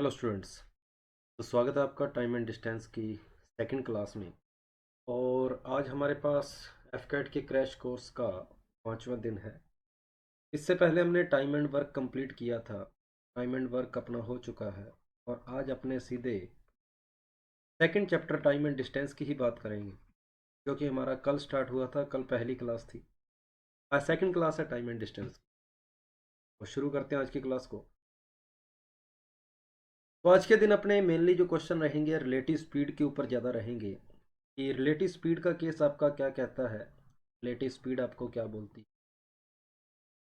Hello students. तो स्वागत है आपका टाइम एंड डिस्टेंस की सेकंड क्लास में। और आज हमारे पास एफकैट के क्रैश कोर्स का 5वां दिन है। इससे पहले हमने टाइम एंड वर्क कंप्लीट किया था। टाइम एंड वर्क अपना हो चुका है और आज अपने सीधे second chapter time and distance की ही बात करेंगे, जो कि हमारा कल स्टार्ट हुआ था। कल पहली क्लास थी, आज सेकंड क्लास है टाइम एंड डिस्टेंस। और शुरू करते हैं आज की क्लास को। तो आज के दिन अपने मेनली जो क्वेश्चन रहेंगे रिलेटिव स्पीड के ऊपर ज़्यादा रहेंगे कि रिलेटिव स्पीड का केस आपका क्या कहता है। रिलेटिव स्पीड आपको क्या बोलती है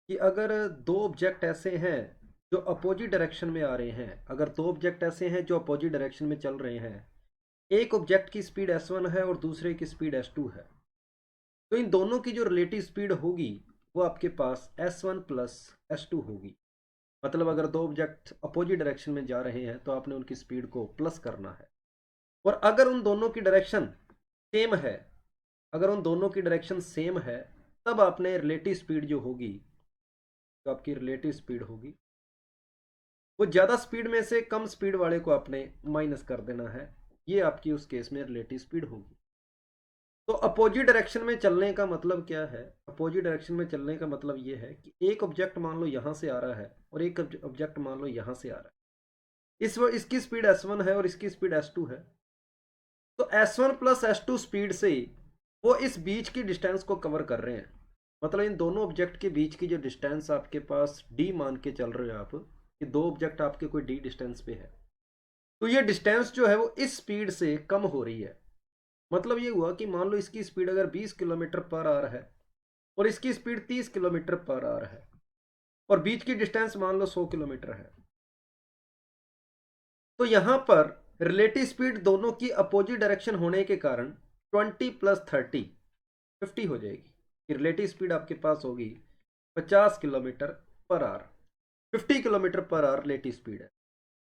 कि अगर दो ऑब्जेक्ट ऐसे हैं जो अपोजिट डायरेक्शन में आ रहे हैं, अगर दो ऑब्जेक्ट ऐसे हैं जो अपोजिट डायरेक्शन में चल रहे हैं, एक ऑब्जेक्ट की स्पीड s1 है और दूसरे की स्पीड s2 है, तो इन दोनों की जो रिलेटिव स्पीड होगी वो आपके पास s1 प्लस s2 होगी। मतलब अगर दो ऑब्जेक्ट अपोजिट डायरेक्शन में जा रहे हैं तो आपने उनकी स्पीड को प्लस करना है। और अगर उन दोनों की डायरेक्शन सेम है, अगर उन दोनों की डायरेक्शन सेम है, तब आपने रिलेटिव स्पीड जो होगी, जो आपकी रिलेटिव स्पीड होगी, वो ज़्यादा स्पीड में से कम स्पीड वाले को आपने माइनस कर देना है। ये आपकी उस केस में रिलेटिव स्पीड होगी। तो अपोजिट डायरेक्शन में चलने का मतलब क्या है? अपोजिट डायरेक्शन में चलने का मतलब ये है कि एक ऑब्जेक्ट मान लो यहाँ से आ रहा है और एक ऑब्जेक्ट मान लो यहाँ से आ रहा है। इसकी स्पीड s1 है और इसकी स्पीड s2 है। तो s1 प्लस s2 स्पीड से वो इस बीच की डिस्टेंस को कवर कर रहे हैं। मतलब इन दोनों ऑब्जेक्ट के बीच की जो डिस्टेंस आपके पास d मान के चल रहे हो आप, कि दो ऑब्जेक्ट आपके कोई d डिस्टेंस पे है, तो ये डिस्टेंस जो है वो इस स्पीड से कम हो रही है। मतलब ये हुआ कि मान लो इसकी स्पीड अगर 20 किलोमीटर पर आवर है और इसकी स्पीड 30 किलोमीटर पर आवर है और बीच की डिस्टेंस मान लो 100 किलोमीटर है, तो यहां पर रिलेटिव स्पीड दोनों की अपोजिट डायरेक्शन होने के कारण 20 प्लस 30 50 हो जाएगी। कि रिलेटिव स्पीड आपके पास होगी 50 kilometre per our. 50 kilometre per our relative speed है।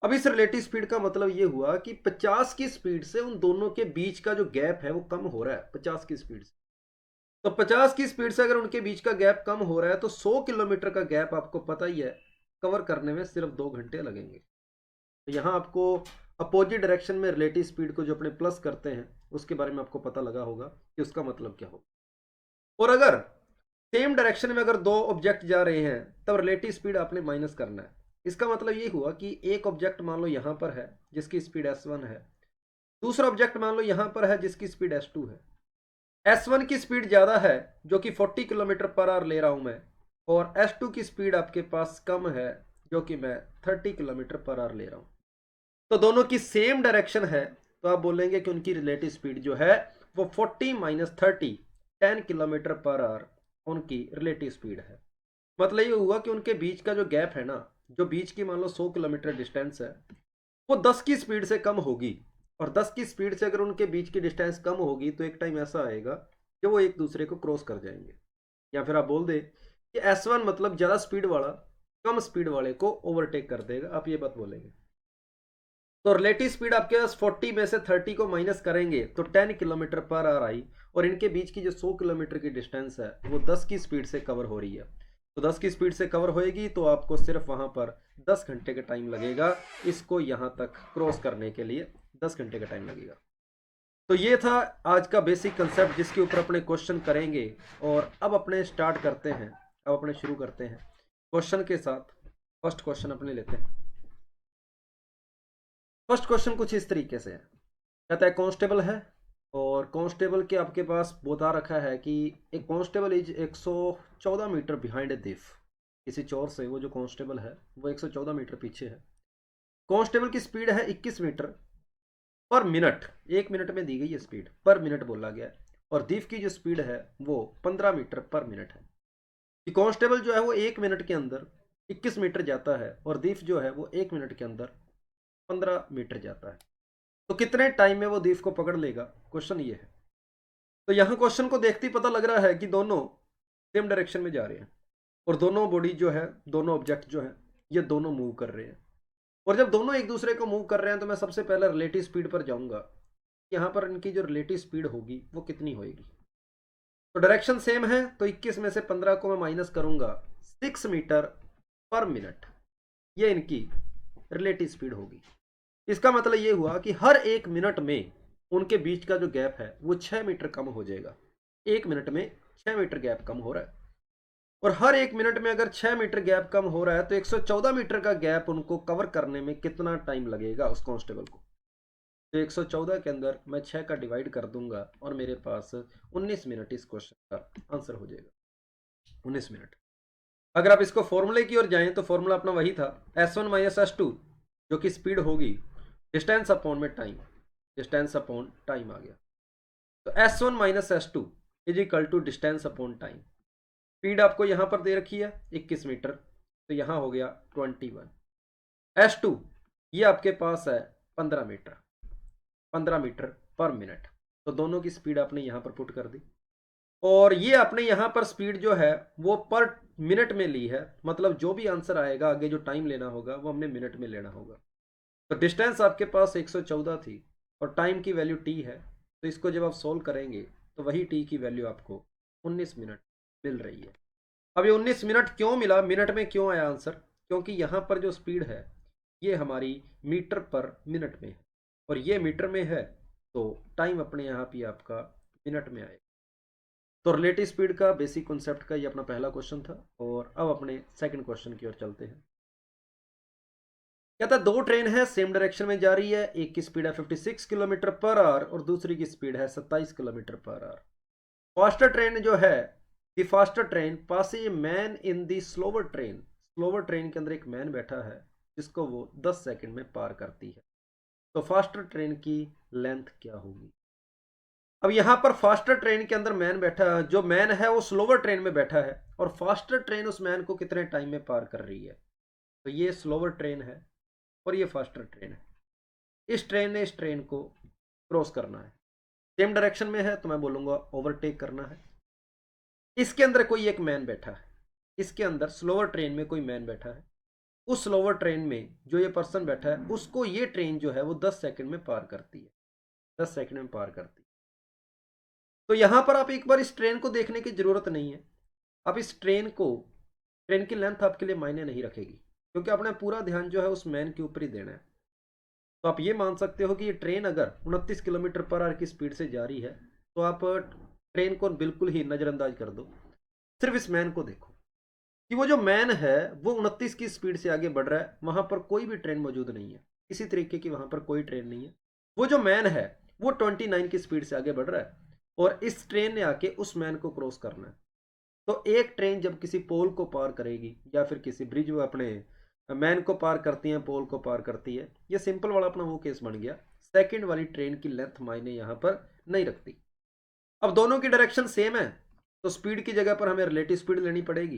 अब इस रिलेटिव स्पीड का मतलब ये हुआ कि 50 की स्पीड से उन दोनों के बीच का जो गैप है वो कम हो रहा है 50 की स्पीड से। तो 50 की स्पीड से अगर उनके बीच का गैप कम हो रहा है तो 100 किलोमीटर का गैप आपको पता ही है कवर करने में सिर्फ 2 घंटे लगेंगे। तो यहाँ आपको अपोजिट डायरेक्शन में रिलेटिव स्पीड को जो अपने प्लस करते हैं उसके बारे में आपको पता लगा होगा कि उसका मतलब क्या होगा। और अगर सेम डायरेक्शन में अगर दो ऑब्जेक्ट जा रहे हैं तब रिलेटिव स्पीड आपने माइनस करना है। इसका मतलब ये हुआ कि एक ऑब्जेक्ट मान लो यहाँ पर है जिसकी स्पीड s1 है, दूसरा ऑब्जेक्ट मान लो यहाँ पर है जिसकी स्पीड s2 है। s1 की स्पीड ज़्यादा है जो कि 40 किलोमीटर पर आवर ले रहा हूँ मैं, और s2 की स्पीड आपके पास कम है जो कि मैं 30 किलोमीटर पर आवर ले रहा हूँ। तो दोनों की सेम डायरेक्शन है, तो आप बोलेंगे कि उनकी रिलेटिव स्पीड जो है वो 40 माइनस 30 10 किलोमीटर पर आवर उनकी रिलेटिव स्पीड है। मतलब ये हुआ कि उनके बीच का जो गैप है ना, जो बीच की मान लो 100 किलोमीटर डिस्टेंस है, वो 10 की स्पीड से कम होगी। और 10 की स्पीड से अगर उनके बीच की डिस्टेंस कम होगी तो एक टाइम ऐसा आएगा कि वो एक दूसरे को क्रॉस कर जाएंगे। या फिर आप बोल दे कि S1 मतलब ज़्यादा स्पीड वाला कम स्पीड वाले को ओवरटेक कर देगा, आप ये बात बोलेंगे। तो रिलेटिव स्पीड आपके पास 40 में से 30 को माइनस करेंगे तो 10 किलोमीटर पर आवर आई, और इनके बीच की जो 100 किलोमीटर की डिस्टेंस है वो 10 की स्पीड से कवर हो रही है। तो 10 की स्पीड से कवर होएगी तो आपको सिर्फ वहां पर 10 घंटे का टाइम लगेगा इसको यहां तक क्रॉस करने के लिए। 10 घंटे का टाइम लगेगा। तो ये था आज का बेसिक कंसेप्ट जिसके ऊपर अपने क्वेश्चन करेंगे। और अब अपने स्टार्ट करते हैं, अब अपने शुरू करते हैं क्वेश्चन के साथ। फर्स्ट क्वेश्चन अपने लेते हैं। फर्स्ट क्वेश्चन कुछ इस तरीके से है। कहता है कांस्टेबल है और कांस्टेबल के आपके पास बता रखा है कि एक constable is 114 metre behind a thief. किसी चोर से वो जो कांस्टेबल है वो 114 मीटर पीछे है। कांस्टेबल की स्पीड है 21 मीटर पर मिनट। 1 मिनट में दी गई है स्पीड, पर मिनट बोला गया है। और दीफ की जो स्पीड है वो 15 मीटर पर मिनट है। कि कांस्टेबल जो है वो 1 मिनट के अंदर 21 मीटर जाता है और दीफ जो है वो 1 मिनट के अंदर 15 मीटर जाता है। तो कितने टाइम में वो दीफ को पकड़ लेगा, क्वेश्चन ये है। तो यहाँ क्वेश्चन को देखते ही पता लग रहा है कि दोनों सेम डायरेक्शन में जा रहे हैं और दोनों बॉडी जो है, दोनों ऑब्जेक्ट जो है, ये दोनों मूव कर रहे हैं। और जब दोनों एक दूसरे को मूव कर रहे हैं तो मैं सबसे पहले रिलेटिव स्पीड पर जाऊंगा। यहाँ पर इनकी जो रिलेटिव स्पीड होगी वो कितनी होगी। तो डायरेक्शन सेम है तो 21 में से 15 को मैं माइनस करूंगा, 6 मीटर पर मिनट। ये इनकी रिलेटिव स्पीड होगी। इसका मतलब ये हुआ कि हर 1 मिनट में उनके बीच का जो गैप है वो 6 मीटर कम हो जाएगा। 1 मिनट में 6 मीटर गैप कम हो रहा है, और हर 1 मिनट में अगर 6 मीटर गैप कम हो रहा है तो 114 मीटर का गैप उनको कवर करने में कितना टाइम लगेगा उस कांस्टेबल को। तो 114 के अंदर मैं 6 का डिवाइड कर दूंगा और मेरे पास 19 मिनट इस क्वेश्चन का आंसर हो जाएगा, 19 मिनट। अगर आप इसको फॉर्मूले की ओर जाएं तो फॉर्मूला अपना वही था, S1 माइनस S2, जो कि स्पीड होगी डिस्टेंस अपॉन में टाइम, डिस्टेंस अपॉन टाइम आ गया। तो S1 minus S2 is equal to distance upon time. Speed आपको यहां पर दे रखी है 21 मीटर, तो यहां हो गया 21। S2 ये आपके पास है 15 मीटर, 15 मीटर पर मिनट। तो दोनों की स्पीड आपने यहां पर पुट कर दी, और ये आपने यहां पर स्पीड जो है वो पर मिनट में ली है, मतलब जो भी आंसर आएगा आगे जो टाइम लेना होगा वो हमने मिनट में लेना होगा। तो डिस्टेंस आपके पास 114 थी और टाइम की वैल्यू टी है, तो इसको जब आप सोल्व करेंगे तो वही टी की वैल्यू आपको 19 मिनट मिल रही है। अब ये 19 मिनट क्यों मिला, मिनट में क्यों आया आंसर, क्योंकि यहाँ पर जो स्पीड है ये हमारी मीटर पर मिनट में है, और ये मीटर में है तो टाइम अपने यहाँ पे आपका मिनट में आएगा। तो रिलेटिव स्पीड का बेसिक कॉन्सेप्ट का ये अपना पहला क्वेश्चन था, और अब अपने सेकंड क्वेश्चन की ओर चलते हैं। कहता है दो ट्रेन है सेम डायरेक्शन में जा रही है, एक की स्पीड है 56 किलोमीटर पर आवर और दूसरी की स्पीड है 27 kilometre per hour. Faster train जो है, the faster train passes a man in the slower train, slower train के अंदर एक मैन बैठा है जिसको वो 10 सेकंड में पार करती है। तो फास्टर ट्रेन की लेंथ क्या होगी। अब यहां पर फास्टर ट्रेन के अंदर मैन बैठा है, जो मैन है वो स्लोवर ट्रेन में बैठा है, और फास्टर ट्रेन उस मैन को कितने टाइम में पार कर रही है। तो ये स्लोवर ट्रेन है और ये फास्टर ट्रेन है। इस ट्रेन ने इस ट्रेन को क्रॉस करना है, सेम डायरेक्शन में है तो मैं बोलूंगा ओवरटेक करना है। इसके अंदर कोई एक मैन बैठा है, इसके अंदर स्लोवर ट्रेन में कोई मैन बैठा है, उस स्लोवर ट्रेन में जो ये पर्सन बैठा है उसको ये ट्रेन जो है वो 10 सेकंड में पार करती है, 10 सेकंड में पार करती है। तो यहां पर आप एक बार इस ट्रेन को देखने की जरूरत नहीं है, आप इस ट्रेन को, ट्रेन की लेंथ आपके लिए मायने नहीं रखेगी, क्योंकि आपने पूरा ध्यान जो है उस मैन के ऊपर ही देना है। तो आप ये मान सकते हो कि ये ट्रेन अगर 29 किलोमीटर पर आवर की स्पीड से जा रही है तो आप ट्रेन को बिल्कुल ही नज़रअंदाज कर दो, सिर्फ इस मैन को देखो कि वो जो मैन है वो 29 की स्पीड से आगे बढ़ रहा है, वहां पर कोई भी ट्रेन मौजूद नहीं है, इसी तरीके की वहां पर कोई ट्रेन नहीं है। वो जो मैन है वो 29 की स्पीड से आगे बढ़ रहा है, और इस ट्रेन ने आके उस मैन को क्रॉस करना है। तो एक ट्रेन जब किसी पोल को पार करेगी या फिर किसी ब्रिज वो अपने मैन को पार करती है, पोल को पार करती है, ये सिंपल वाला अपना वो केस बन गया। सेकंड वाली ट्रेन की लेंथ मायने यहाँ पर नहीं रखती। अब दोनों की डायरेक्शन सेम है तो स्पीड की जगह पर हमें रिलेटिव स्पीड लेनी पड़ेगी।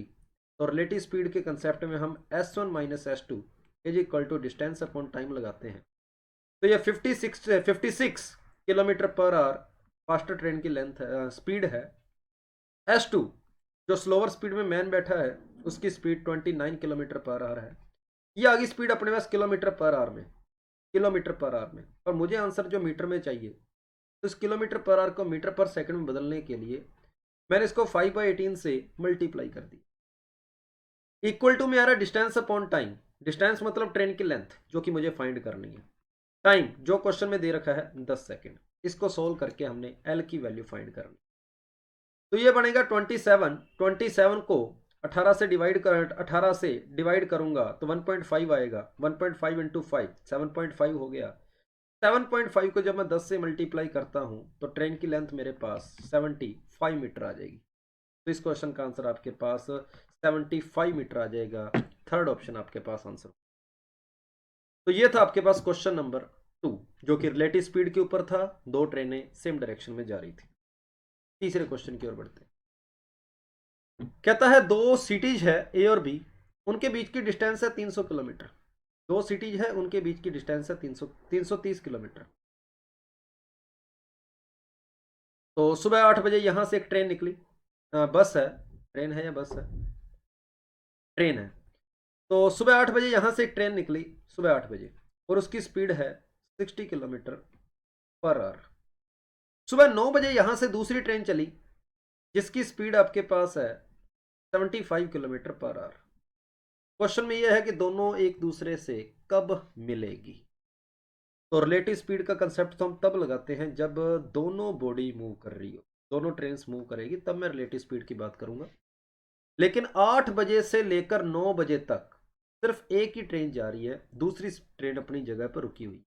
तो रिलेटिव स्पीड के कंसेप्ट में हम S1 minus S2 is equal to distance upon time लगाते हैं। तो ये 56 kilometre per hour faster train की लेंथ स्पीड है। S2 जो स्लोअर स्पीड में मैन बैठा है उसकी स्पीड 29 किलोमीटर पर आवर है। ये आगे स्पीड अपने पास किलोमीटर पर आवर में, किलोमीटर पर आवर में, पर मुझे आंसर जो मीटर में चाहिए, तो इस किलोमीटर पर आवर को मीटर पर सेकंड में बदलने के लिए मैंने इसको 5/18 से मल्टीप्लाई कर दी। इक्वल टू में आ रहा है डिस्टेंस अपॉन टाइम, डिस्टेंस मतलब ट्रेन की लेंथ जो कि मुझे फाइंड करनी है, टाइम जो क्वेश्चन में दे रखा है 10 सेकंड। इसको सोल्व करके हमने एल की वैल्यू फाइंड करनी। तो ये बनेगा 27 को 18 से डिवाइड करूंगा तो 1.5 आएगा, 1.5 इंटू 5 7.5 हो गया। 7.5 को जब मैं 10 से मल्टीप्लाई करता हूं तो ट्रेन की लेंथ मेरे पास 75 मीटर आ जाएगी। तो इस क्वेश्चन का आंसर आपके पास 75 मीटर आ जाएगा। थर्ड ऑप्शन आपके पास आंसर। तो ये था आपके पास क्वेश्चन नंबर 2 जो कि रिलेटिव स्पीड के ऊपर था, दो ट्रेनें सेम डायरेक्शन में जा रही थी। तीसरे क्वेश्चन की ओर बढ़ते हैं। कहता है दो सिटीज है ए और बी, उनके बीच की डिस्टेंस है 300 किलोमीटर। दो सिटीज है उनके बीच की डिस्टेंस है 330 किलोमीटर। तो सुबह 8 बजे यहां से एक ट्रेन निकली, बस है, ट्रेन है या बस है, ट्रेन है। तो सुबह 8 बजे यहां से एक ट्रेन निकली, सुबह 8 बजे, और उसकी स्पीड है 60 किलोमीटर पर आवर। सुबह 9 बजे यहां से दूसरी ट्रेन चली जिसकी स्पीड आपके पास है 75 किलोमीटर पर आवर। क्वेश्चन में यह है कि दोनों एक दूसरे से कब मिलेगी? तो रिलेटिव स्पीड का कंसेप्ट तो हम तब लगाते हैं जब दोनों बॉडी मूव कर रही हो, दोनों ट्रेन्स मूव करेगी, तब मैं रिलेटिव स्पीड की बात करूंगा। लेकिन 8 बजे से लेकर 9 बजे तक सिर्फ एक ही ट्रेन जा रही है, दूसरी ट्रेन अपनी जगह पर रुकी हुई।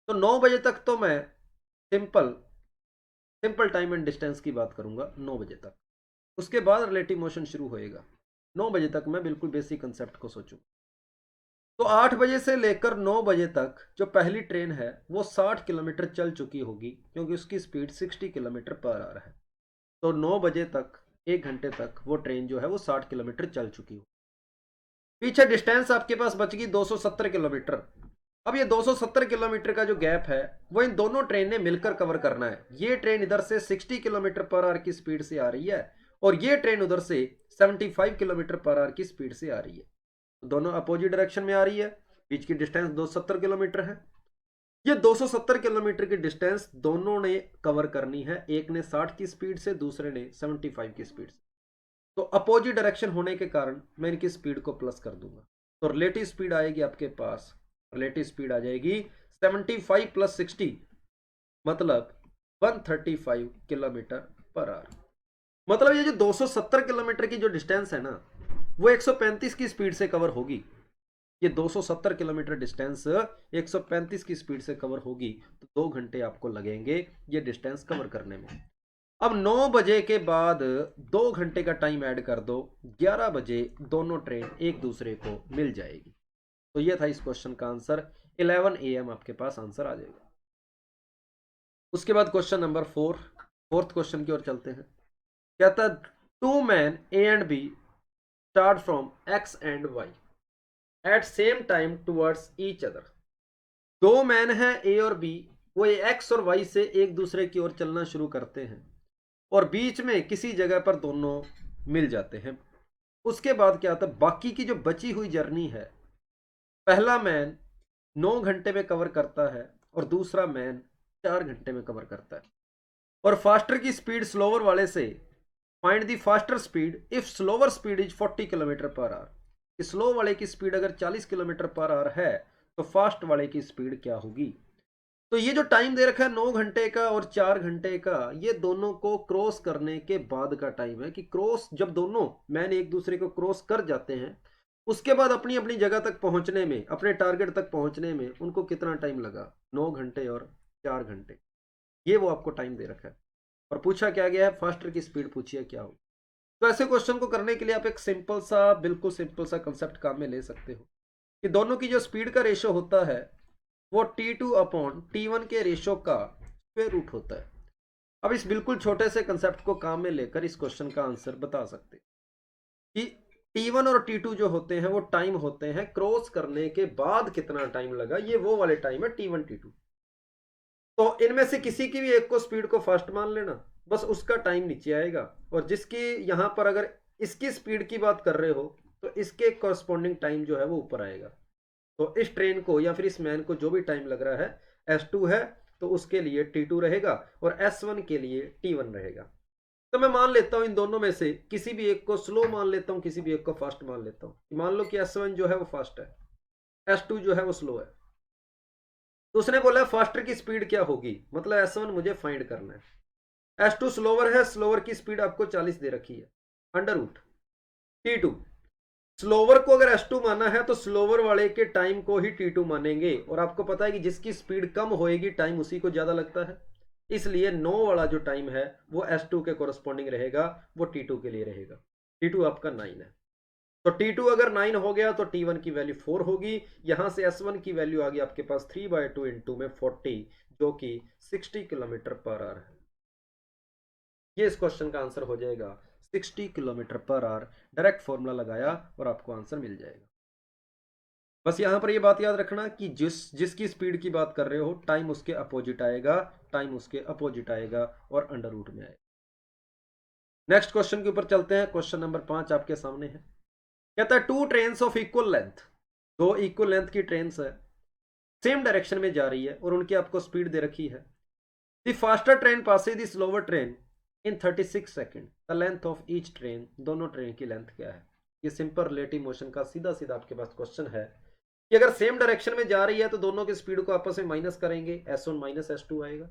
तो 9 बजे तक तो मैं simple simple time and distance की बात करूंगा, 9 बजे तक। उसके बाद रिलेटिव मोशन शुरू होएगा। 9 बजे तक मैं बिल्कुल बेसिक कंसेप्ट को सोचूं। तो 8 बजे से लेकर 9 बजे तक जो पहली ट्रेन है वो 60 किलोमीटर चल चुकी होगी, क्योंकि उसकी स्पीड 60 किलोमीटर पर आवर है। तो 9 बजे तक, 1 घंटे तक वो ट्रेन जो है वो 60 किलोमीटर चल चुकी हो। पीछे डिस्टेंस आपके पास बच गई 270 किलोमीटर। अब ये 270 किलोमीटर का जो गैप है वो इन दोनों ट्रेन ने मिलकर कवर करना है। ये ट्रेन इधर से 60 किलोमीटर पर आवर की स्पीड से आ रही है और ये ट्रेन उधर से 75 किलोमीटर पर आवर की स्पीड से आ रही है। दोनों अपोजिट डायरेक्शन में आ रही है। बीच की डिस्टेंस 270 किलोमीटर है। ये 270 किलोमीटर की डिस्टेंस दोनों ने कवर करनी है, एक ने 60 की स्पीड से, दूसरे ने 75 की स्पीड से। तो अपोजिट डायरेक्शन होने के कारण मैं इनकी स्पीड को प्लस कर दूंगा। तो रिलेटिव स्पीड आएगी आपके पास, रिलेटिव स्पीड आ जाएगी 75 प्लस 60 मतलब 135 किलोमीटर पर आवर। मतलब ये जो 270 किलोमीटर की जो डिस्टेंस है ना वो 135 की स्पीड से कवर होगी। ये 270 किलोमीटर डिस्टेंस 135 की स्पीड से कवर होगी। तो 2 घंटे आपको लगेंगे ये डिस्टेंस कवर करने में। अब 9 बजे के बाद 2 घंटे का टाइम ऐड कर दो, 11 बजे दोनों ट्रेन एक दूसरे को मिल जाएगी। तो ये था इस क्वेश्चन का आंसर। 11 AM आपके पास आंसर आ जाएगा। उसके बाद क्वेश्चन नंबर 4, क्वेश्चन की ओर चलते हैं। कहता 2 man A and B start from X and Y at same time towards each other। 2 man हैं A और B, वो X और Y से एक दूसरे की ओर चलना शुरू करते हैं और बीच में किसी जगह पर दोनों मिल जाते हैं। उसके बाद क्या होता है, बाकी की जो बची हुई जर्नी है, पहला मैन 9 घंटे में कवर करता है और दूसरा मैन 4 घंटे में कवर करता है। और फास्टर की स्पीड स्लोवर वाले से find the faster speed if slower speed is 40 kilometre per our. Slow वाले की स्पीड अगर 40 किलोमीटर पर आवर है तो फास्ट वाले की स्पीड क्या होगी। तो ये जो टाइम दे रखा है 9 घंटे का और 4 घंटे का, ये दोनों को क्रॉस करने के बाद का टाइम है कि क्रॉस जब दोनों मैन एक दूसरे को क्रॉस कर जाते हैं उसके बाद अपनी अपनी जगह तक पहुंचने में, अपने टारगेट तक पहुंचने में उनको कितना टाइम लगा, 9 घंटे और 4 घंटे। ये वो आपको टाइम दे रखा है और पूछा क्या गया है, फास्टर की स्पीड पूछी है क्या हो। तो ऐसे क्वेश्चन को करने के लिए आप एक सिंपल सा, बिल्कुल सिंपल सा कंसेप्ट काम में ले सकते हो कि दोनों की जो स्पीड का रेशो होता है वो T2 अपॉन T1 के रेशो का स्क्वायर रूट होता है। अब इस बिल्कुल छोटे से कंसेप्ट को काम में लेकर इस क्वेश्चन का आंसर बता सकते कि T1 और T2 जो होते हैं वो टाइम होते हैं क्रॉस करने के बाद कितना टाइम लगा, ये वो वाले टाइम है T1 T2। तो इनमें से किसी की भी एक को स्पीड को फास्ट मान लेना, बस उसका टाइम नीचे आएगा। और जिसकी यहां पर अगर इसकी स्पीड की बात कर रहे हो तो इसके कॉरस्पॉन्डिंग टाइम जो है वो ऊपर आएगा। तो इस ट्रेन को या फिर इस मैन को जो भी टाइम लग रहा है S2 है तो उसके लिए T2 रहेगा और S1 के लिए T1 रहेगा। तो मैं मान लेता हूं इन दोनों में से किसी भी एक को स्लो मान लेता हूं, किसी भी एक को फास्ट मान लेता हूं। मान लो कि S1 जो है वो फास्ट है, S2 जो है वो स्लो है। तो उसने बोला फास्टर की स्पीड क्या होगी, मतलब S1 मुझे फाइंड करना है। S2 स्लोवर है, स्लोवर की स्पीड आपको 40 दे रखी है, अंडर रूट T2। स्लोवर को अगर S2 माना है तो स्लोवर वाले के टाइम को ही T2 मानेंगे। और आपको पता है कि जिसकी स्पीड कम होएगी टाइम उसी को ज्यादा लगता है, इसलिए 9 वाला जो टाइम है वो S2 के कोरस्पॉन्डिंग रहेगा, वो T2 के लिए रहेगा। T2 आपका 9 है। तो T2 अगर 9 हो गया तो T1 की वैल्यू 4 होगी। यहां से S1 की वैल्यू आ गई आपके पास 3/2 इंटू में 40, जो कि 60 किलोमीटर पर आवर है। ये इस क्वेश्चन का आंसर हो जाएगा 60 kilometre per our. Direct formula लगाया और आपको आंसर मिल जाएगा। बस यहां पर ये बात याद रखना कि जिसकी स्पीड की बात कर रहे हो टाइम उसके अपोजिट आएगा, टाइम उसके अपोजिट आएगा और अंडर रूट में आएगा। नेक्स्ट क्वेश्चन के ऊपर चलते हैं। क्वेश्चन नंबर 5 आपके सामने है। कहता है 2 trains of equal length, 2 equal length की ट्रेन्स है, सेम डायरेक्शन में जा रही है और उनकी आपको स्पीड दे रखी है। The faster train Passage the slower train in 36 second, the length of each train, दोनों ट्रेन की लेंथ क्या है। ये सिंपल रिलेटिव मोशन का सीधा सीधा आपके पास क्वेश्चन है कि अगर सेम डायरेक्शन में जा रही है तो दोनों की स्पीड को आपस में माइनस करेंगे, S1 माइनस S2 आएगा,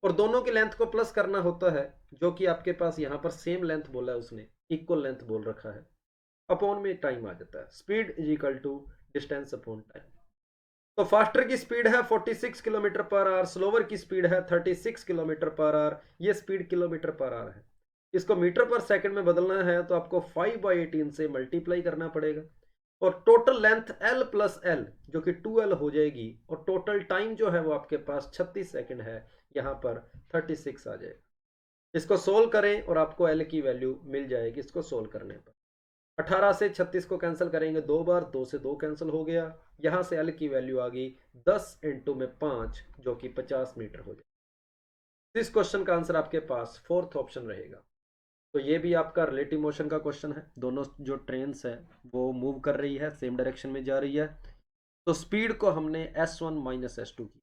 और दोनों की लेंथ को प्लस करना होता है, जो कि आपके पास यहाँ पर सेम लेंथ बोला है उसने, इक्वल लेंथ बोल रखा है, अपॉन में टाइम आ जाता है, speed is equal to distance upon time. तो फास्टर की स्पीड है 46 किलोमीटर पर आवर, स्लोवर की स्पीड है 36 किलोमीटर पर आवर, ये स्पीड किलोमीटर पर आवर है। इसको मीटर पर सेकंड में बदलना है तो आपको 5/18 से मल्टीप्लाई करना पड़ेगा, और total length L plus L जो कि 2L हो जाएगी, और टोटल टाइम जो है वो आपके पास 36 सेकंड है, यहाँ पर 36 आ जाएगा। इसको सोल्व करें और आपको L की वैल्यू मिल जाएगी इसको सोल्व करने पर। 18 से 36 को कैंसिल करेंगे 2 बार, 2 से 2 कैंसिल हो गया, यहां से L की वैल्यू आ गई 10 इंटू में 5 जो कि 50 मीटर हो जाए। इस क्वेश्चन का आंसर आपके पास फोर्थ ऑप्शन रहेगा। तो ये भी आपका रिलेटिव मोशन का क्वेश्चन है, दोनों जो ट्रेन्स है वो मूव कर रही है, सेम डायरेक्शन में जा रही है, तो स्पीड को हमने S1 माइनस S2 की।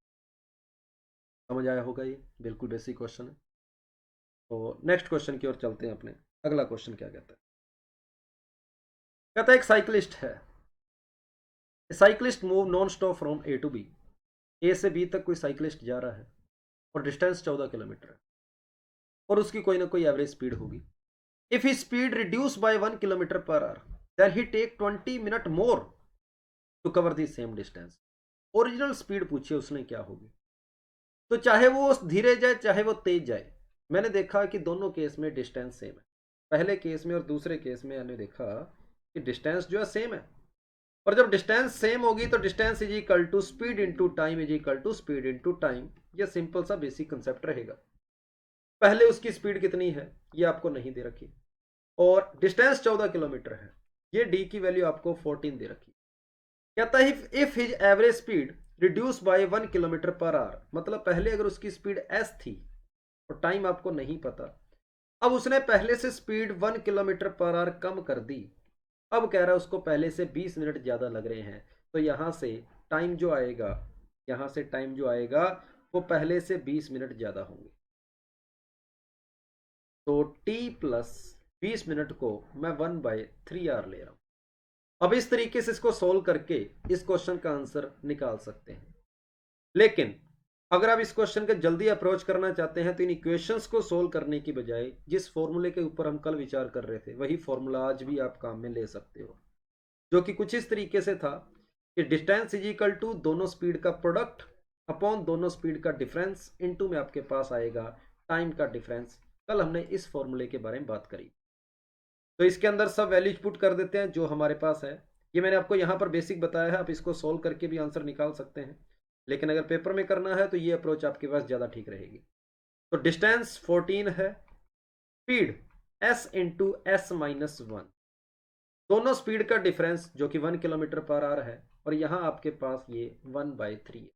समझ आया होगा, ये बिल्कुल बेसिक क्वेश्चन है। तो नेक्स्ट क्वेश्चन की ओर चलते हैं अपने। अगला क्वेश्चन क्या कहता है, कहता है एक साइकिलिस्ट है, cyclist move non stop from A to B, A से बी तक कोई साइकिलिस्ट जा रहा है और डिस्टेंस 14 किलोमीटर है, और उसकी कोई ना कोई एवरेज स्पीड होगी। If he speed reduce by 1 kilometre per hour then he take 20 minute more to cover the same distance. Original speed पूछिए उसने क्या होगी, तो चाहे वो धीरे जाए चाहे वो तेज जाए, मैंने देखा कि दोनों केस में डिस्टेंस सेम है। पहले केस में और दूसरे केस में मैंने देखा कि डिस्टेंस जो है सेम है, और जब डिस्टेंस सेम होगी तो distance is equal to speed into time is equal to speed into time. ये सिंपल सा बेसिक कंसेप्ट रहेगा। पहले उसकी स्पीड कितनी है ये आपको नहीं दे रखी, और डिस्टेंस 14 किलोमीटर है, ये डी की वैल्यू आपको 14 दे रखी। कहता है if his average speed reduce by 1 kilometre per our, मतलब पहले अगर उसकी स्पीड एस थी और टाइम आपको नहीं पता, अब उसने पहले से स्पीड 1 किलोमीटर पर आवर कम कर दी, अब कह रहा है उसको पहले से 20 मिनट ज़्यादा लग रहे हैं, तो यहाँ से टाइम जो आएगा, यहाँ से टाइम जो आएगा वो पहले से 20 मिनट ज़्यादा होंगे। तो t प्लस 20 मिनट को मैं 1/3 ले रहा हूँ। अब इस तरीके से इसको सोल्व करके इस क्वेश्चन का आंसर निकाल सकते हैं, लेकिन अगर आप इस क्वेश्चन का जल्दी अप्रोच करना चाहते हैं तो इन इक्वेशंस को सोल्व करने की बजाय जिस फॉर्मूले के ऊपर हम कल विचार कर रहे थे वही फॉर्मूला आज भी आप काम में ले सकते हो, जो कि कुछ इस तरीके से था कि डिस्टेंस इज इक्वल टू दोनों स्पीड का प्रोडक्ट अपॉन दोनों स्पीड का डिफरेंस इनटू में आपके पास आएगा टाइम का डिफरेंस। कल हमने इस फॉर्मूले के बारे में बात करी, तो इसके अंदर सब वैल्यूज पुट कर देते हैं जो हमारे पास है। ये मैंने आपको यहाँ पर बेसिक बताया है, आप इसको सोल्व करके भी आंसर निकाल सकते हैं, लेकिन अगर पेपर में करना है तो ये अप्रोच आपके पास ज़्यादा ठीक रहेगी। तो डिस्टेंस 14 है, speed s into S minus 1, दोनों स्पीड का डिफरेंस जो कि 1 किलोमीटर पर आवर है, और यहाँ आपके पास ये 1/3 है।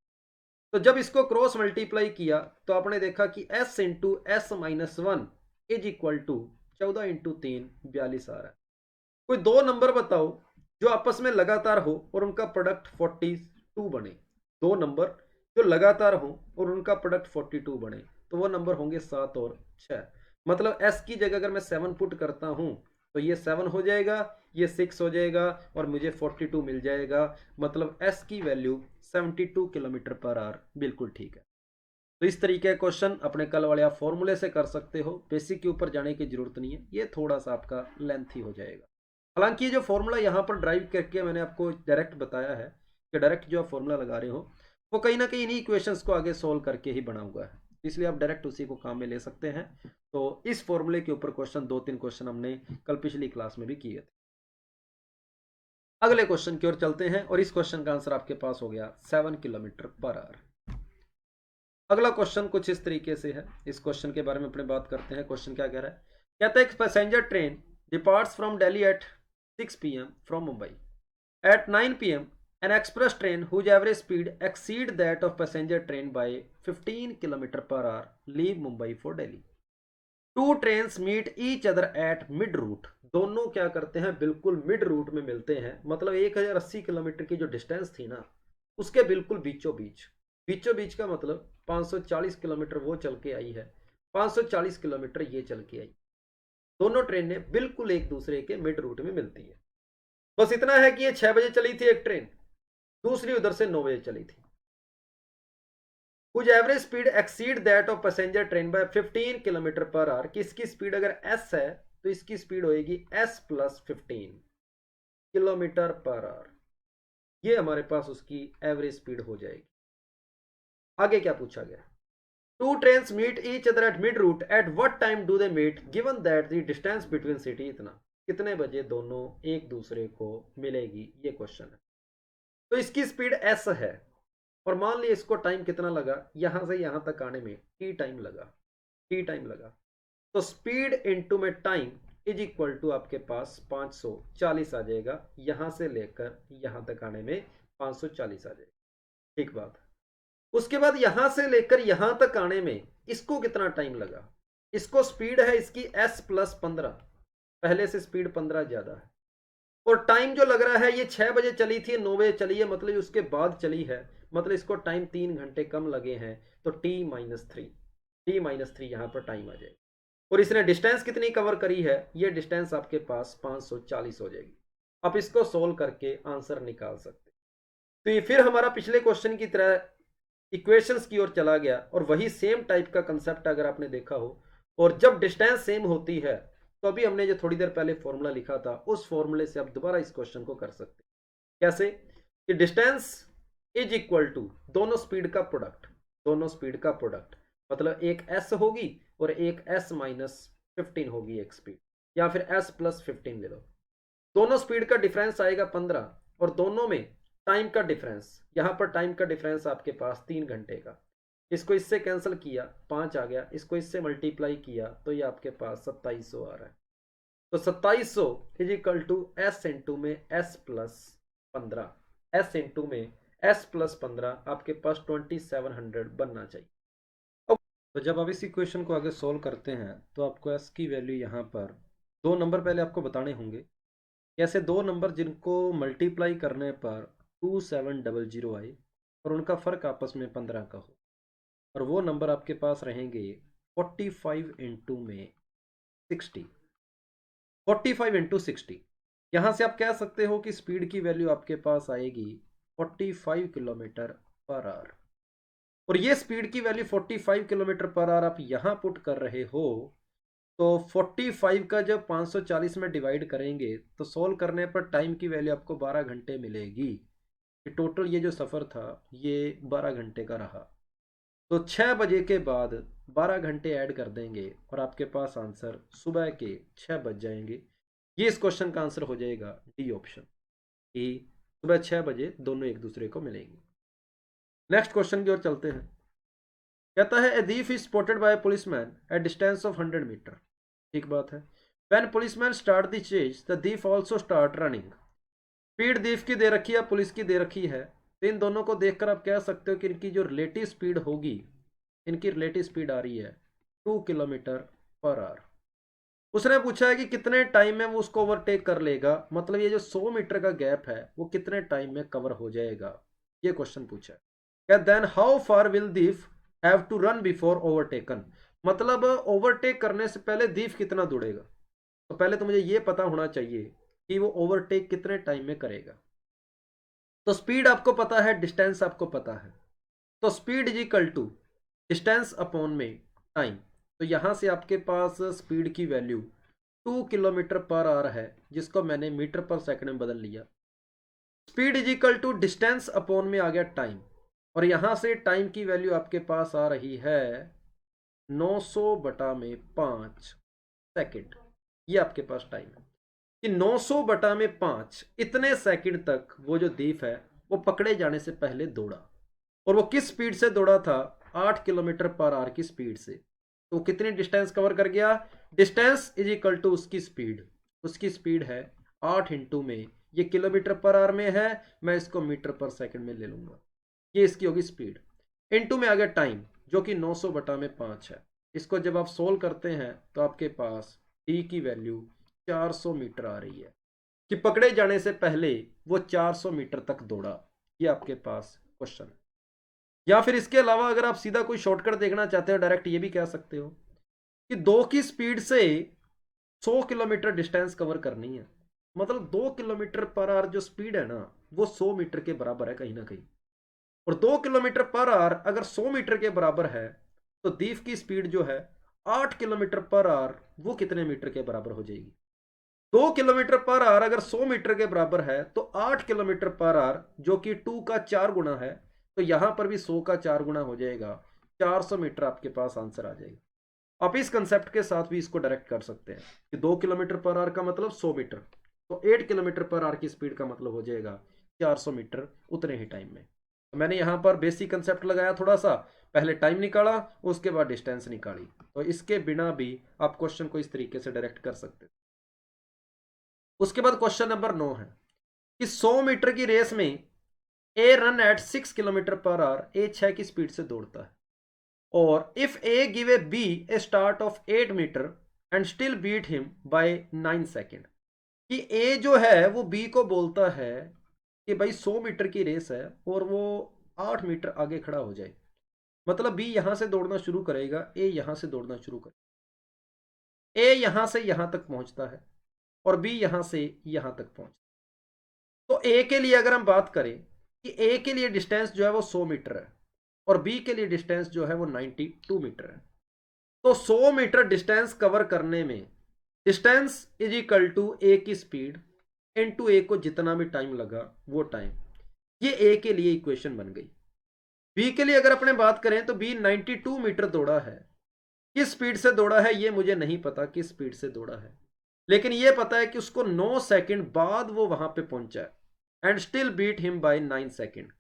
तो जब इसको क्रॉस मल्टीप्लाई किया तो आपने देखा कि s into S minus 1 is equal to 14 into 3 42 आ रहा है। कोई दो नंबर बताओ जो आपस में लगातार हो और उनका प्रोडक्ट 42 बने, दो नंबर जो लगातार हो और उनका प्रोडक्ट 42 बने, तो वो नंबर होंगे 7 और 6। मतलब s की जगह अगर मैं 7 पुट करता हूं तो ये 7 हो जाएगा, ये 6 हो जाएगा, और मुझे 42 मिल जाएगा। मतलब s की वैल्यू 72 किलोमीटर पर आवर बिल्कुल ठीक है। तो इस तरीके का क्वेश्चन अपने कल वाले आप फॉर्मूले से कर सकते हो, बेसिक के ऊपर जाने की जरूरत नहीं है, ये थोड़ा सा आपका लेंथी हो जाएगा। हालांकि ये जो फॉर्मूला यहाँ पर ड्राइव करके मैंने आपको डायरेक्ट बताया है कि डायरेक्ट जो आप फॉर्मूला लगा रहे हो वो कहीं ना कहीं इन्हीं इक्वेशंस को आगे सोल्व करके ही बना हुआ है, इसलिए आप डायरेक्ट उसी को काम में ले सकते हैं। तो इस फॉर्मूले के ऊपर क्वेश्चन 2-3 क्वेश्चन हमने कल पिछली क्लास में भी किए थे। अगले क्वेश्चन की ओर चलते हैं, और इस क्वेश्चन का आंसर आपके पास हो गया 7 किलोमीटर पर आवर। अगला क्वेश्चन कुछ इस तरीके से है, इस क्वेश्चन के बारे में अपने बात करते हैं। क्वेश्चन क्या कह रहा है, कहता है एक passenger train departs from Delhi at 6 p.m. from Mumbai. At 9 p.m., an express train whose average speed exceed that of passenger train by 15 km per hour leave Mumbai for Delhi. Two trains meet each other at mid route. दोनों क्या करते हैं, बिल्कुल mid root में मिलते हैं। मतलब 1080 kilometre की जो डिस्टेंस थी ना, उसके बिल्कुल बीचों बीच का मतलब 540 किलोमीटर वो चल के आई है, 540 किलोमीटर ये चल के आई। दोनों ट्रेनें बिल्कुल एक दूसरे के मिड रूट में मिलती है। बस इतना है कि ये 6 बजे चली थी एक ट्रेन, दूसरी उधर से 9 बजे चली थी। कुछ average speed exceed that of passenger train by 15 kilometre per hour, कि इसकी स्पीड अगर एस है तो इसकी स्पीड होएगी S plus 15 kilometre per our. ये हमारे पास उसकी एवरेज स्पीड हो जाएगी। आगे क्या पूछा गया, two trains meet each other at mid route, at what time do they meet given that the distance between city इतना, कितने बजे दोनों एक दूसरे को मिलेगी, ये क्वेश्चन है। तो इसकी स्पीड एस है और मान लिया इसको टाइम कितना लगा, यहां से यहां तक आने में टी टाइम लगा। तो स्पीड इनटू में टाइम इज इक्वल टू आपके पास 540 आ जाएगा, यहां से लेकर यहां तक आने में 540 आ जाएगा। ठीक बात। उसके बाद यहां से लेकर यहां तक आने में इसको कितना टाइम लगा, इसको स्पीड है इसकी s प्लस 15, पहले से स्पीड 15 ज्यादा है, और टाइम जो लग रहा है ये 6 बजे चली थी 9 बजे चली है, मतलब उसके बाद चली है, मतलब इसको टाइम 3 घंटे कम लगे हैं, तो t-3 यहां पर टाइम आ जाएगा। और इसने डिस्टेंस कितनी कवर करी है, ये डिस्टेंस आपके पास 540 हो जाएगी। आप इसको सोल्व करके आंसर निकाल सकते। तो ये फिर हमारा पिछले क्वेश्चन की तरह इक्वेशंस की ओर चला गया, और वही सेम टाइप का कंसेप्ट अगर आपने देखा हो, और जब डिस्टेंस सेम होती है तो अभी हमने जो थोड़ी देर पहले फॉर्मूला लिखा था उस फॉर्मूले से आप दोबारा इस क्वेश्चन को कर सकते हैं। कैसे, कि डिस्टेंस इज इक्वल टू दोनों स्पीड का प्रोडक्ट, मतलब एक s होगी और एक s माइनस 15 होगी एक स्पीड, या फिर s प्लस 15 ले लो। दोनों स्पीड का डिफरेंस आएगा 15, और दोनों में टाइम का डिफरेंस, यहां पर टाइम का डिफरेंस आपके पास 3 घंटे का, इसको इससे कैंसिल किया 5 आ गया, इसको इससे मल्टीप्लाई किया तो ये आपके पास 2700 आ रहा है। तो 2700 is equal to S into में s प्लस 15, s इंटू में s प्लस 15 आपके पास 2700 बनना चाहिए। तो जब आप इस इक्वेशन को आगे सोल्व करते हैं तो आपको s की वैल्यू यहाँ पर दो नंबर पहले आपको बताने होंगे, ऐसे दो नंबर जिनको मल्टीप्लाई करने पर 2700 आए और उनका फ़र्क आपस में 15 का हो, और वो नंबर आपके पास रहेंगे 45 इंटू में 60, 45 इंटू 60। यहाँ से आप कह सकते हो कि स्पीड की वैल्यू आपके पास आएगी 45 किलोमीटर पर आवर, और ये स्पीड की वैल्यू 45 किलोमीटर पर आवर आप यहाँ पुट कर रहे हो, तो 45 का जब 540 में डिवाइड करेंगे तो सोल्व करने पर टाइम की वैल्यू आपको 12 घंटे मिलेगी। टोटल ये जो सफ़र था ये 12 घंटे का रहा, तो 6 बजे के बाद 12 घंटे ऐड कर देंगे और आपके पास आंसर सुबह के 6 बज जाएंगे। ये इस क्वेश्चन का आंसर हो जाएगा डी ऑप्शन, कि सुबह 6 बजे दोनों एक दूसरे को मिलेंगे। नेक्स्ट क्वेश्चन की ओर चलते हैं। कहता है, ए thief is spotted by a policeman at distance of 100 metre. ठीक बात है। When policeman start the chase, the thief also start running। Speed thief की दे रखी है, पुलिस की दे रखी है, तो इन दोनों को देखकर आप कह सकते हो कि इनकी जो रिलेटिव स्पीड होगी, इनकी रिलेटिव स्पीड आ रही है 2 किलोमीटर पर आवर। उसने पूछा है कि कितने टाइम में वो उसको ओवरटेक कर लेगा, मतलब ये जो 100 मीटर का गैप है वो कितने टाइम में कवर हो जाएगा, ये क्वेश्चन पूछा है। क्या then how far will thief have to run before overtaken, मतलब ओवरटेक करने से पहले दीफ कितना दौड़ेगा। तो पहले तो मुझे ये पता होना चाहिए कि वो ओवरटेक कितने टाइम में करेगा। तो स्पीड आपको पता है, डिस्टेंस आपको पता है, तो speed is equal to distance upon में टाइम। तो यहां से आपके पास स्पीड की वैल्यू 2 किलोमीटर पर आवर है, जिसको मैंने मीटर पर सेकंड में बदल लिया। Speed is equal to distance upon में आ गया टाइम, और यहां से टाइम की वैल्यू आपके पास आ रही है 900 बटा में 5 सेकंड। ये आपके पास टाइम है कि 900 बटा में 5 इतने सेकंड तक वो जो दीफ है वो पकड़े जाने से पहले दौड़ा, और वो किस स्पीड से दौड़ा था, 8 किलोमीटर पर आवर की स्पीड से। तो कितनी डिस्टेंस कवर कर गया, डिस्टेंस इज इक्वल टू उसकी स्पीड है 8 इंटू में, ये किलोमीटर पर आवर में है, मैं इसको मीटर पर सेकंड में ले लूंगा, ये इसकी होगी स्पीड। इनटू में आ गया टाइम जो कि 900 बटा में 5 है। इसको जब आप सोल्व करते हैं तो आपके पास टी की वैल्यू 400 मीटर आ रही है, कि पकड़े जाने से पहले वो 400 मीटर तक दौड़ा। ये आपके पास क्वेश्चन है। या फिर इसके अलावा अगर आप सीधा कोई शॉर्टकट देखना चाहते हो, डायरेक्ट ये भी कह सकते हो कि 2 की स्पीड से 100 किलोमीटर डिस्टेंस कवर करनी है, मतलब 2 किलोमीटर पर आवर जो स्पीड है ना, वो 100 मीटर के बराबर है कहीं ना कहीं। और 2 किलोमीटर पर आवर अगर 100 मीटर के बराबर है तो दीप की स्पीड जो है 8 किलोमीटर पर आवर वो कितने मीटर के बराबर हो जाएगी? 2 किलोमीटर पर आवर अगर 100 मीटर के बराबर है तो 8 किलोमीटर पर आवर जो कि 2 का 4 गुना है, तो यहां पर भी 100 का 4 गुना हो जाएगा, 400 मीटर आपके पास आंसर आ जाएगा। आप इस कंसेप्ट के साथ भी इसको डायरेक्ट कर सकते हैं कि 2 किलोमीटर पर आवर का मतलब 100 मीटर, तो 8 किलोमीटर पर आवर की स्पीड का मतलब हो जाएगा 400 मीटर उतने ही टाइम में। तो मैंने यहाँ पर बेसिक कंसेप्ट लगाया थोड़ा सा, पहले टाइम निकाला उसके बाद डिस्टेंस निकाली, तो इसके बिना भी आप क्वेश्चन को इस तरीके से डायरेक्ट कर सकते हैं। उसके बाद क्वेश्चन नंबर 9 है कि 100 मीटर की रेस में A run at 6 kilometre per hour, A 6 की स्पीड से दौड़ता है, और if A give A B A start of 8 metre and still beat him by 9 second, कि ए जो है वो बी को बोलता है कि भाई 100 मीटर की रेस है और वो 8 मीटर आगे खड़ा हो जाए, मतलब बी यहां से दौड़ना शुरू करेगा, ए यहां से दौड़ना शुरू करेगा, ए यहां से यहां तक पहुंचता है और बी यहां से यहां तक पहुंचता है। तो ए के लिए अगर हम बात करें कि ए के लिए डिस्टेंस जो है वो 100 मीटर है और बी के लिए डिस्टेंस जो है वो 92 मीटर है। तो 100 मीटर डिस्टेंस कवर करने में डिस्टेंस इज इक्वल टू ए की स्पीड इनटू ए को जितना भी टाइम लगा वो टाइम, ये ए के लिए इक्वेशन बन गई। बी के लिए अगर अपने बात करें तो बी 92 मीटर दौड़ा है, किस स्पीड से दौड़ा है ये मुझे नहीं पता किस स्पीड से दौड़ा है, लेकिन ये पता है कि उसको 9 सेकंड बाद वो वहां पे पहुंचा है and still beat him by 9 second,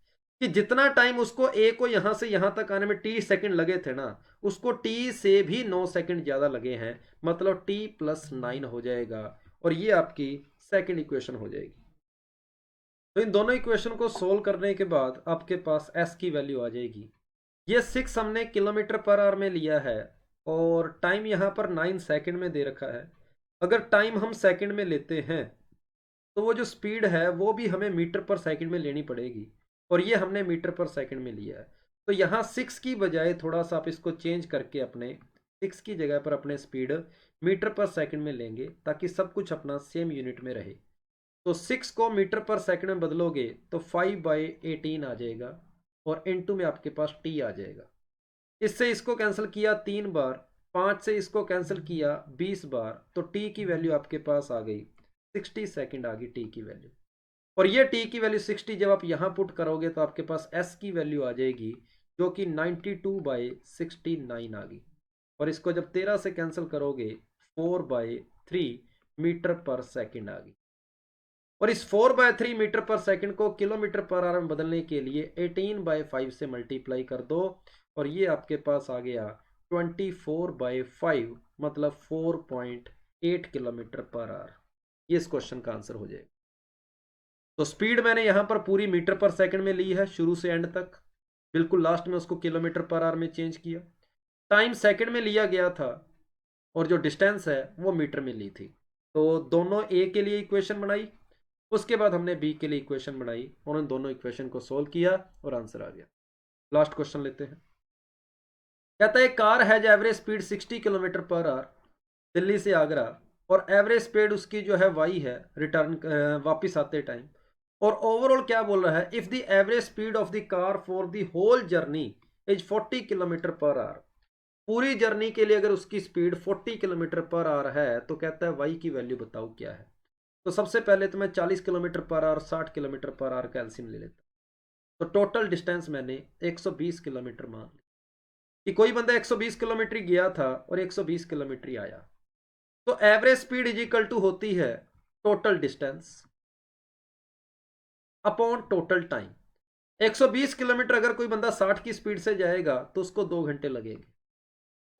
कि जितना टाइम उसको ए को यहां से यहां तक आने में टी सेकंड लगे थे ना, उसको टी से भी 9 सेकंड ज्यादा लगे हैं, मतलब टी प्लस 9 हो जाएगा, और ये आपकी सेकंड इक्वेशन हो जाएगी। तो इन दोनों इक्वेशन को सोल्व करने के बाद आपके पास एस की वैल्यू आ जाएगी। ये 6 हमने किलोमीटर पर आवर में लिया है और टाइम यहाँ पर 9 सेकंड में दे रखा है। अगर टाइम हम सेकंड में लेते हैं तो वो जो स्पीड है वो भी हमें मीटर पर सेकंड में लेनी पड़ेगी, और ये हमने मीटर पर सेकंड में लिया है। तो यहाँ 6 की बजाय थोड़ा सा आप इसको चेंज करके अपने 6 की जगह पर अपने स्पीड मीटर पर सेकंड में लेंगे ताकि सब कुछ अपना सेम यूनिट में रहे। तो 6 को मीटर पर सेकंड में बदलोगे तो 5/18 आ जाएगा और इनटू में आपके पास टी आ जाएगा। इससे इसको कैंसिल किया 3 बार, 5 से इसको कैंसिल किया 20 बार, तो टी की वैल्यू आपके पास आ गई 60 सेकंड आ गई टी की वैल्यू। और ये टी की वैल्यू 60 जब आप यहाँ पुट करोगे तो आपके पास एस की वैल्यू आ जाएगी जो कि 92/69 आ गई, और इसको जब 13 से कैंसिल करोगे 4/3 मीटर पर सेकंड आ गई। और इस 4/3 मीटर पर सेकंड को किलोमीटर पर आवर में बदलने के लिए 18/5 से मल्टीप्लाई कर दो, और ये आपके पास आ गया 24/5, मतलब 4.8 किलोमीटर पर आवर। ये इस क्वेश्चन का आंसर हो जाएगा। तो स्पीड मैंने यहां पर पूरी मीटर पर सेकंड में ली है शुरू से एंड तक, बिल्कुल लास्ट में उसको किलोमीटर पर आवर में चेंज किया। टाइम सेकंड में लिया गया था और जो डिस्टेंस है वो मीटर में ली थी। तो दोनों ए के लिए इक्वेशन बनाई, उसके बाद हमने बी के लिए इक्वेशन बनाई और उन दोनों इक्वेशन को सोल्व किया और आंसर आ गया। लास्ट क्वेश्चन लेते हैं। कहता है car has average speed 60 kilometre per our Delhi से आगरा, और एवरेज स्पीड उसकी जो है वाई है रिटर्न वापस आते टाइम, और ओवरऑल क्या बोल रहा है, if the average speed of the car for the whole journey is 40 kilometre per hour, पूरी जर्नी के लिए अगर उसकी स्पीड 40 किलोमीटर पर आवर है तो कहता है वाई की वैल्यू बताओ क्या है। तो सबसे पहले तो मैं 40 kilometre per our 60 kilometre per our का एलसीएम ले लेता, तो टोटल डिस्टेंस मैंने 120 किलोमीटर मान ली कि कोई बंदा 120 किलोमीटर गया था और 120 किलोमीटर आया, तो average speed is equal to होती है total distance upon total time. 120 kilometre अगर कोई बंदा 60 की स्पीड से जाएगा तो उसको 2 घंटे लगेंगे,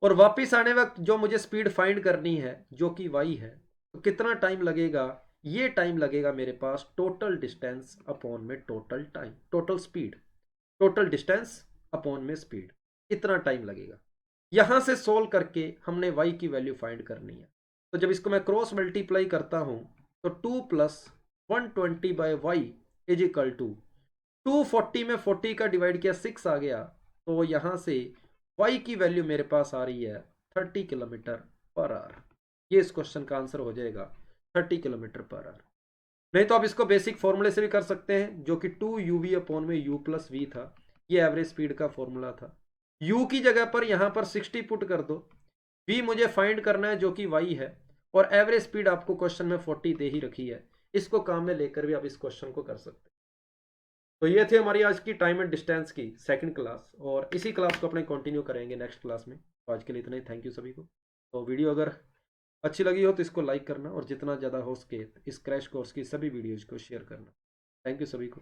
और वापस आने वक्त जो मुझे स्पीड फाइंड करनी है जो कि वाई है, तो कितना टाइम लगेगा, ये टाइम लगेगा मेरे पास टोटल डिस्टेंस अपॉन में total time, total speed, total distance upon में स्पीड, इतना टाइम लगेगा। यहां से सोल्व करके हमने y की वैल्यू फाइंड करनी है। तो जब इसको मैं क्रॉस मल्टीप्लाई करता हूं तो 2 + 120/y इज इक्वल टू 240 में 40 का डिवाइड किया 6 आ गया, तो यहां से y की वैल्यू मेरे पास आ रही है 30 किलोमीटर पर आवर। ये इस क्वेश्चन का आंसर हो जाएगा 30 किलोमीटर पर आवर। नहीं तो आप इसको बेसिक फॉर्मूले से भी कर सकते हैं, जो कि 2uv अपॉन में u प्लस v था, ये एवरेज स्पीड का फॉर्मूला था। u की जगह पर यहाँ पर 60 पुट कर दो, v मुझे फाइंड करना है जो कि y है, और एवरेज स्पीड आपको क्वेश्चन में 40 दे ही रखी है, इसको काम में लेकर भी आप इस क्वेश्चन को कर सकते हैं। तो ये थी हमारी आज की टाइम एंड डिस्टेंस की सेकंड क्लास, और इसी क्लास को अपने कंटिन्यू करेंगे नेक्स्ट क्लास में। तो आज के लिए इतना ही, थैंक यू सभी को। तो वीडियो अगर अच्छी लगी हो तो इसको लाइक करना, और जितना ज़्यादा हो सके इस क्रैश कोर्स की सभी वीडियोज़ को शेयर करना। थैंक यू सभी को।